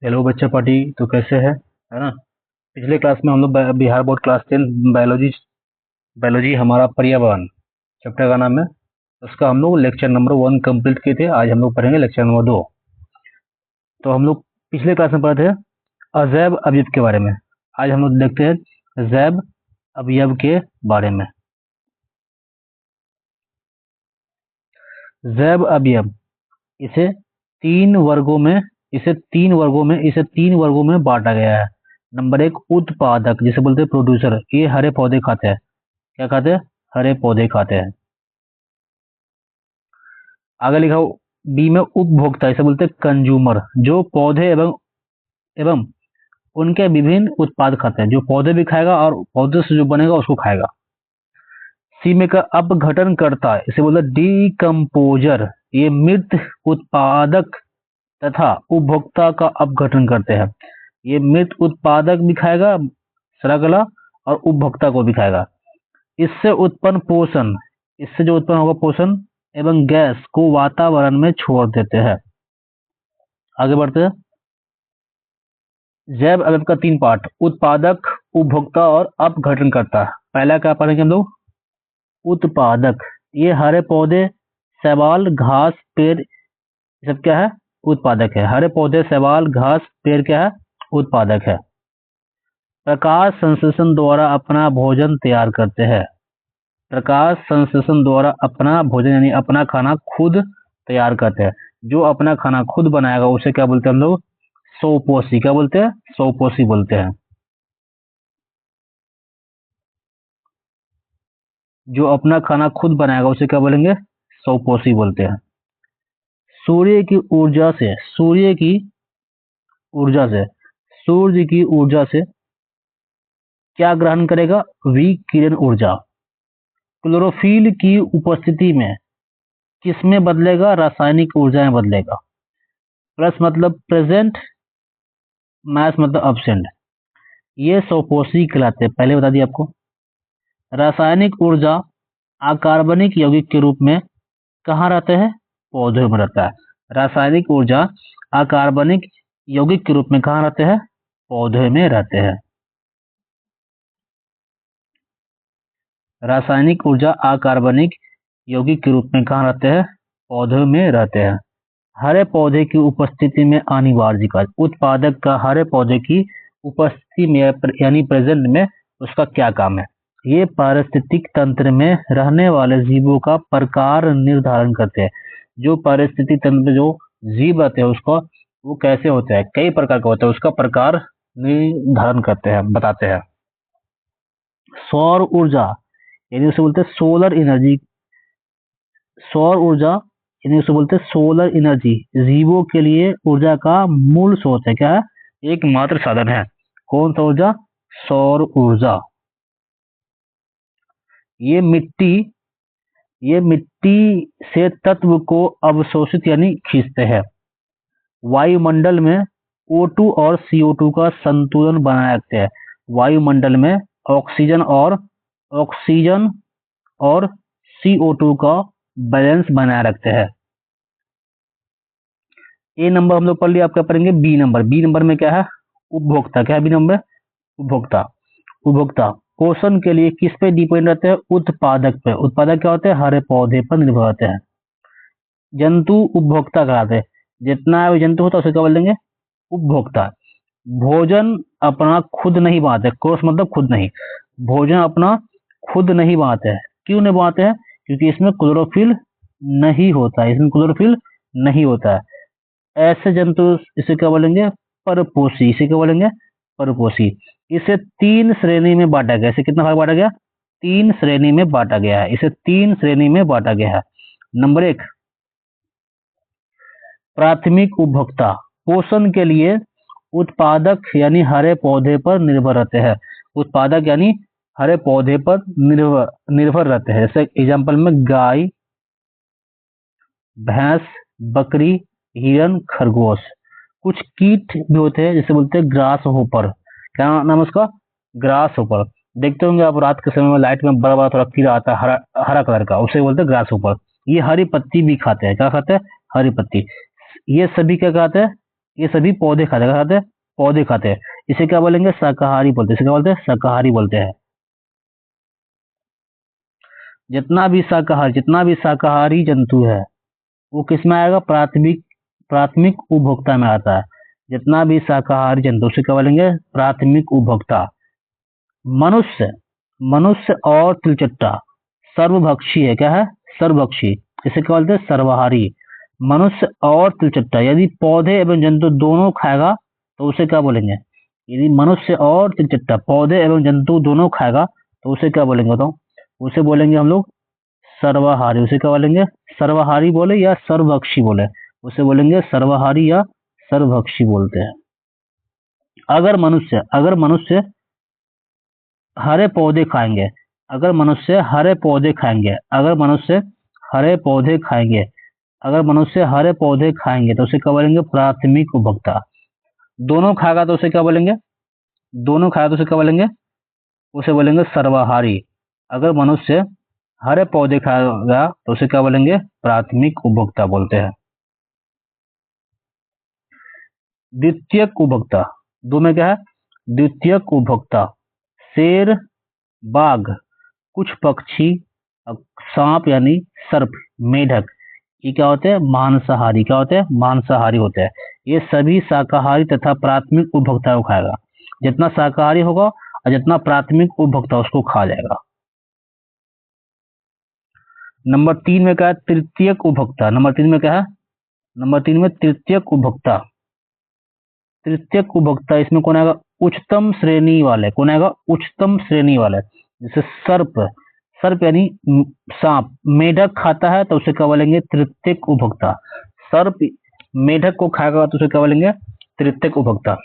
Hello बच्चा party. तो कैसे है ना। पिछले क्लास में हम लोग Bihar board class 10 biology biology हमारा पर्यावरण चैप्टर का नाम है। उसका हम लोग लेक्चर नंबर 1 कंप्लीट किए थे। आज हम लोग पढ़ेंगे लेक्चर नंबर 2। तो हम लोग पिछले क्लास में पढ़े थे अजैव अवयव के बारे में। आज हम लोग देखते हैं जैव अवयव के बारे में। जैव अवयव इसे तीन वर्गों में बांटा गया है। नंबर 1 उत्पादक, जिसे बोलते हैं प्रोड्यूसर। ये हरे पौधे खाते हैं। क्या खाते हैं? हरे पौधे खाते हैं। आगे लिखा हो बी में उपभोक्ता, इसे बोलते हैं कंज्यूमर, जो पौधे एवं एवं उनके विभिन्न उत्पाद खाते हैं। जो पौधे भी खाएगा और पौधे से जो बनेगा उसको खाएगा। सी में का अपघटन करता है, इसे बोलते हैं डीकम्पोजर। ये मृत उत्पादक तथा उपभोक्ता का अपघटन करते हैं। ये मृत उत्पादक भी खाएगा सड़गला, और उपभोक्ता को भी खाएगा। इससे जो उत्पन्न होगा पोषण एवं गैस को वातावरण में छोड़ देते हैं। आगे बढ़ते हैं। जैव अवयव का 3 पार्ट, उत्पादक, उपभोक्ता और अपघटनकर्ता। पहला क्या पढ़ेंगे हम लोग? उत्पादक। ये हरे पौधे, शैवाल, घास, पेड़, ये सब क्या है? उत्पादक है। हरे पौधे, शैवाल, घास, पेड़ क्या है? उत्पादक है। प्रकाश संश्लेषण द्वारा अपना भोजन तैयार करते हैं। प्रकाश संश्लेषण द्वारा अपना भोजन यानी अपना खाना खुद तैयार करते हैं। जो अपना खाना खुद बनाएगा उसे क्या बोलते हैं हम लोग? स्वपोषी। क्या बोलते हैं? स्वपोषी बोलते हैं। जो अपना खाना खुद बनाएगा उसे क्या बोलेंगे? स्वपोषी बोलते हैं। सूर्य की ऊर्जा से क्या ग्रहण करेगा? विकिरण ऊर्जा। क्लोरोफिल की उपस्थिति में किसमें बदलेगा? रासायनिक ऊर्जा में बदलेगा। प्लस मतलब प्रेजेंट, माइनस मतलब अब्सेंट। ये स्वपोषी कहलाते हैं, पहले बता दिया आपको। रासायनिक ऊर्जा अकार्बनिक यौगिक के रूप में कहाँ रहते हैं? पौधों में रहता है। रासायनिक ऊर्जा अकार्बनिक यौगिक के रूप में कहाँ रहते हैं? पौधे में रहते हैं। रासायनिक ऊर्जा अकार्बनिक यौगिक के रूप में कहाँ रहते हैं? पौधे में रहते हैं। हरे पौधे की उपस्थिति में अनिवार्य कार्य। उत्पादक का हरे पौधे की उपस्थिति में यानी प्रेजेंट में उसका क्या काम है? ये पारिस्थितिक तंत्र में रहने वाले जीवों का प्रकार निर्धारण करते हैं। जो पारिस्थितिक तंत्र में जो जीव रहते हैं उसका वो कैसे होता है? कई प्रकार का होता है, उसका प्रकार निर्धारण करते हैं, बताते हैं। सौर ऊर्जा यानी उसे बोलते हैं सोलर एनर्जी। सौर ऊर्जा यानी उसे बोलते हैं सोलर एनर्जी जीवों के लिए ऊर्जा का मूल स्रोत है। क्या है? एकमात्र साधन है। कौन सा ऊर्जा? सौर ऊर्जा। ये मिट्टी से तत्व को अवशोषित यानी खींचते हैं। वायुमंडल में O2 और CO2 का संतुलन बनाए रखते हैं। वायुमंडल में ऑक्सीजन और CO2 का बैलेंस बनाए रखते हैं। ए नंबर हम लोग पढ़ लिया। आप क्या पढ़ेंगे? बी नंबर में क्या है? उपभोक्ता। क्या है बी नंबर? उपभोक्ता पोषण के लिए किस पे डिपेंड रहते हैं? उत्पादक पे। उत्पादक क्या होते हैं? हरे पौधे पर निर्भर रहते हैं। जंतु उपभोक्ता कहलाते हैं। जितना जंतु होता है उसे क्या बोल देंगे? उपभोक्ता। भोजन अपना खुद नहीं बनाते। कोर्स मतलब खुद नहीं। भोजन अपना खुद नहीं बनाते हैं। क्यों नहीं बनाते हैं? क्योंकि इसमें क्लोरोफिल नहीं होता है। ऐसे जंतु इसे क्या बोलेंगे? परपोषी। इसे क्या बोलेंगे? परपोषी। इसे 3 श्रेणी में बांटा गया। इसे कितना भाग बांटा गया? 3 श्रेणी में बांटा गया है। इसे 3 श्रेणी में बांटा गया है। नंबर 1 प्राथमिक उपभोक्ता, पोषण के लिए उत्पादक यानी हरे पौधे पर निर्भर रहते हैं। उत्पादक यानी हरे पौधे पर निर्भर रहते हैं। जैसे एग्जाम्पल में गाय, भैंस, बकरी, हिरन, खरगोश। कुछ कीट भी होते हैं जिसे बोलते हैं ग्रास होपर। क्या नाम है उसका? Grass hopper. देखते होंगे आप रात के समय में लाइट में बड़ा बड़ा थोड़ा कीड़ा आता है हरा कलर का, उसे बोलते हैं ग्रास होपर। ये हरी पत्ती भी खाते हैं। क्या खाते हैं? हरी पत्ती। ये सभी क्या खाते हैं? ये सभी पौधे खाते हैं, क्या खाते हैं? पौधे खाते हैं। इसे क्या बोलेंगे? शाकाहारी बोलते हैं। इसे क्या बोलते हैं? शाकाहारी बोलते हैं। जितना भी शाकाहारी जंतु है वो किस में आएगा? प्राथमिक प्राथमिक उपभोक्ता में आता है। जितना भी शाकाहारी जंतु, उसे क्या बोलेंगे? प्राथमिक उपभोक्ता। मनुष्य मनुष्य और तिलचट्टा सर्वभक्षी है। क्या है? सर्वभक्षी। इसे क्या बोलते हैं? सर्वाहारी। मनुष्य और तिलचट्टा यदि पौधे एवं जंतु दोनों खाएगा तो उसे क्या बोलेंगे? यदि मनुष्य और तिलचट्टा पौधे एवं जंतु दोनों खाएगा तो उसे क्या बोलेंगे बताओ? उसे बोलेंगे हम लोग सर्वाहारी। उसे क्या बोलेंगे? सर्वाहारी बोले या सर्वभक्षी बोले? उसे बोलेंगे सर्वाहारी या सर्वभक्षी बोलते हैं। अगर मनुष्य हरे पौधे खाएंगे अगर मनुष्य हरे पौधे खाएंगे अगर मनुष्य हरे पौधे खाएंगे अगर मनुष्य हरे पौधे खाएंगे तो उसे क्या बोलेंगे? प्राथमिक उपभोक्ता। दोनों खाएगा तो उसे क्या बोलेंगे? दोनों खाएगा तो उसे क्या बोलेंगे? उसे बोलेंगे सर्वाहारी। अगर मनुष्य हरे पौधे खाएगा तो उसे क्या बोलेंगे? प्राथमिक उपभोक्ता बोलते हैं। द्वितीयक उपभोक्ता, दो में क्या है? द्वितीयक उपभोक्ता। शेर, बाघ, कुछ पक्षी, सांप यानी सर्प, मेढक, ये क्या होते हैं? मांसाहारी। क्या होते हैं? मांसाहारी होते हैं। ये सभी शाकाहारी तथा प्राथमिक उपभोक्ता को खाएगा। जितना शाकाहारी होगा और जितना प्राथमिक उपभोक्ता उसको खा जाएगा। नंबर 3 में क्या है? तृतीयक उपभोक्ता। नंबर 3 में क्या है? नंबर 3 में तृतीयक उपभोक्ता। तृतीयक उपभोक्ता इसमें कौन आएगा? उच्चतम श्रेणी वाले। कौन आएगा? उच्चतम श्रेणी वाले। जैसे सर्प, सर्प यानी सांप, मेढक खाता है तो उसे क्या बोलेंगे? तृतीयक उपभोक्ता। सर्प मेढक को खाएगा तो उसे क्या बोलेंगे? तृतीयक उपभोक्ता।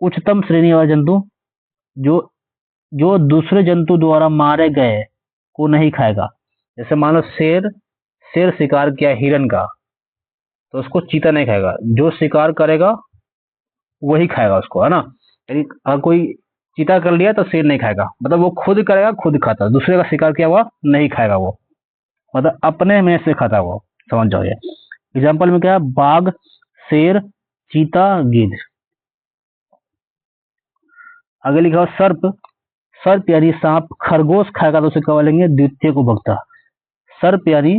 उच्चतम श्रेणी वाला जंतु जो जो दूसरे जंतु द्वारा मारे गए को नहीं खाएगा। जैसे मान लो शेर शेर शिकार किया हिरन का तो उसको चीता नहीं खाएगा। जो शिकार करेगा वही खाएगा उसको, है ना। यदि अगर कोई चीता कर लिया तो शेर नहीं खाएगा, मतलब वो खुद करेगा, खुद खाता। दूसरे का शिकार किया हुआ नहीं खाएगा वो, मतलब अपने में से खाता वो। समझ जाओ ये एग्जाम्पल में क्या है? बाघ, शेर, चीता, गिद्ध। आगे लिखा हुआ सर्प, सर्प यानी सांप खरगोश खाएगा तो उसे क्या बोलेंगे? द्वितीयक उपभोक्ता। सर्प यानी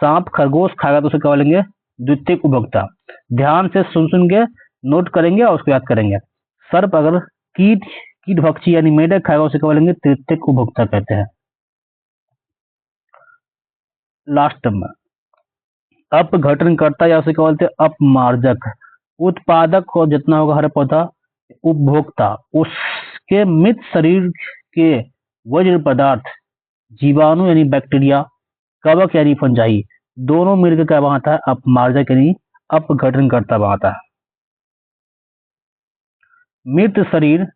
सांप खरगोश खाएगा तो उसे क्या बोलेंगे? द्वितीयक उपभोक्ता। ध्यान से सुन सुन के नोट करेंगे और उसको याद करेंगे। सर्प अगर कीट कीट भक्षी यानी मेढक खाएगा उसे क्या बोलेंगे? तृतीयक उपभोक्ता कहते हैं। लास्ट में अपघटनकर्ता या उसे क्या बोलते हैं? अपमार्जक। उत्पादक और जितना होगा हर पौधा, उपभोक्ता उसके मृत शरीर के वज्र पदार्थ, जीवाणु यानी बैक्टीरिया, कवक यानी फंजाई, दोनों मिलकर क्या बनाता है? अपमार्जक यानी अपघटनकर्ता बनाता है। मृत शरीर,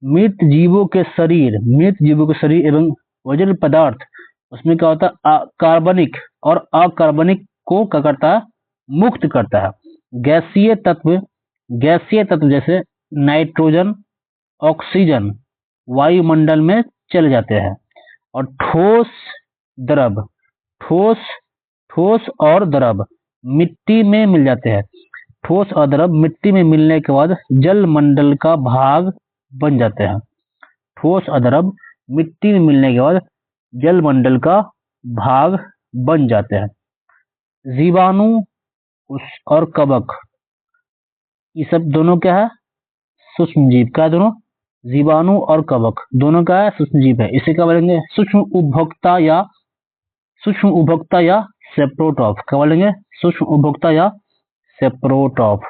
मृत जीवों के शरीर एवं वज्र पदार्थ, उसमें क्या होता है? कार्बनिक और अकार्बनिक को क्या करता है? मुक्त करता है। गैसीय तत्व जैसे नाइट्रोजन, ऑक्सीजन वायुमंडल में चले जाते हैं। और द्रव ठोस ठोस और द्रव मिट्टी में मिल जाते हैं। ठोस और द्रव मिट्टी में मिलने के बाद जल मंडल का भाग बन जाते हैं। ठोस और द्रव मिट्टी में मिलने के बाद जल मंडल का भाग बन जाते हैं। जीवाणु और कवक, ये सब दोनों क्या है? सूक्ष्म जीव। क्या दोनों? जीवाणु और कवक दोनों क्या है? सूक्ष्म जीव है। इसे क्या बोलेंगे? सूक्ष्म उपभोक्ता या सेप्रोटॉफ। क्या बोलेंगे? सूक्ष्म उपभोक्ता या सेप्रोटॉफ।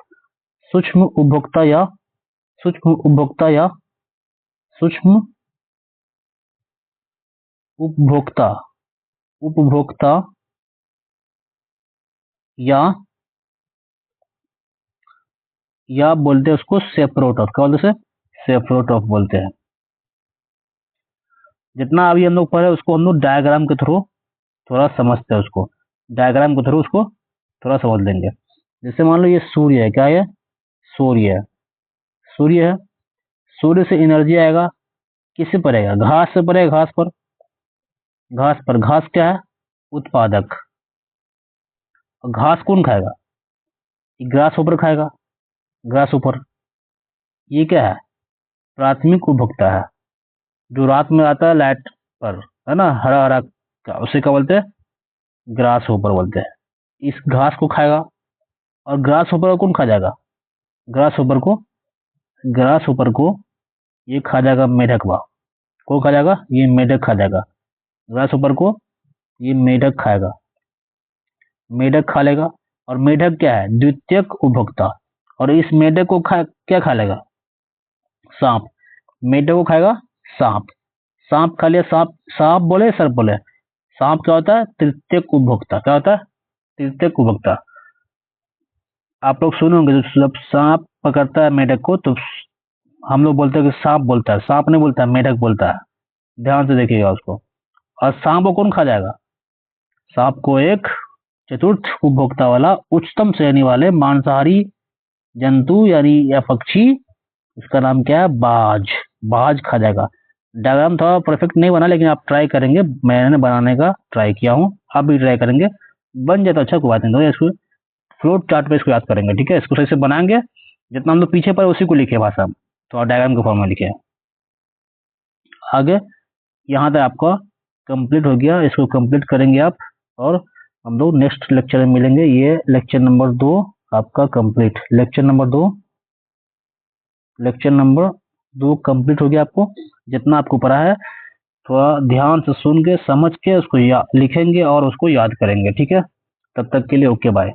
सूक्ष्म उपभोक्ता या सूक्ष्म उपभोक्ता या सूक्ष्म उपभोक्ता उपभोक्ता या बोलते हैं उसको सेप्रोटॉफ। क्या बोलते हैं? सेप्रोटॉफ बोलते हैं। जितना अभी हम लोग पढ़े उसको हम लोग डायग्राम के थ्रू थोड़ा समझते हैं। उसको डायग्राम के थ्रू उसको थोड़ा समझ लेंगे। जैसे मान लो ये सूर्य है। क्या है? सूर्य है। सूर्य है। सूर्य से एनर्जी आएगा, किससे पड़ेगा? घास से पड़ेगा। घास पर। घास क्या है? उत्पादक। और घास कौन खाएगा? ग्रास होपर खाएगा, ग्रास होपर। ये क्या है? प्राथमिक उपभोक्ता है, जो रात में आता है लाइट पर, है ना, हरा हरा का, उसे क्या बोलते हैं? ग्रास होपर बोलते हैं। इस घास को खाएगा। और ग्रास होपर को कौन खा जाएगा? ग्रास होपर को, ग्रास होपर को ये खा जाएगा मेढक बा। कौन खा जाएगा? ये मेढक खा जाएगा। ग्रास होपर को ये मेढक खाएगा, मेढक खा लेगा। और मेढक क्या है? द्वितीयक उपभोक्ता। और इस मेढक को क्या खा लेगा? सांप। मेढक को खाएगा सांप। सांप खा लिया, सांप, सांप बोले सर्प बोले? सांप क्या होता है? तृतीयक उपभोक्ता। क्या होता है? तृतीयक उपभोक्ता। आप लोग सुने होंगे, जब सांप पकड़ता है मेढक को तो हम लोग बोलते हैं कि सांप बोलता है, सांप नहीं बोलता है, मेढक बोलता है। ध्यान से देखिएगा उसको। और सांप को कौन खा जाएगा? सांप को एक चतुर्थ उपभोक्ता वाला उच्चतम श्रेणी वाले मांसाहारी जंतु यानी या पक्षी, इसका नाम क्या है? बाज। बाज खा जाएगा। डायग्राम थोड़ा परफेक्ट नहीं बना, लेकिन आप ट्राई करेंगे, मैंने बनाने का ट्राई किया हूँ, आप भी ट्राई करेंगे, बन जाए तो अच्छा, कोई बात नहीं। तो इसको फ्लोट चार्ट पे इसको याद करेंगे, ठीक है? इसको सही से बनाएंगे, जितना हम लोग पीछे पर उसी को लिखे भाषा में, तो डायग्राम के फॉर्म में लिखे। आगे यहाँ तक आपका कंप्लीट हो गया, इसको कंप्लीट करेंगे आप, और हम लोग नेक्स्ट लेक्चर में मिलेंगे। ये लेक्चर नंबर 2 आपका complete, lecture number 2, lecture number 2 complete हो गया। आपको जितना आपको पढ़ा है थोड़ा ध्यान से सुन के समझ के उसको लिखेंगे और उसको याद करेंगे, ठीक है? तब तक के लिए ओके, बाय।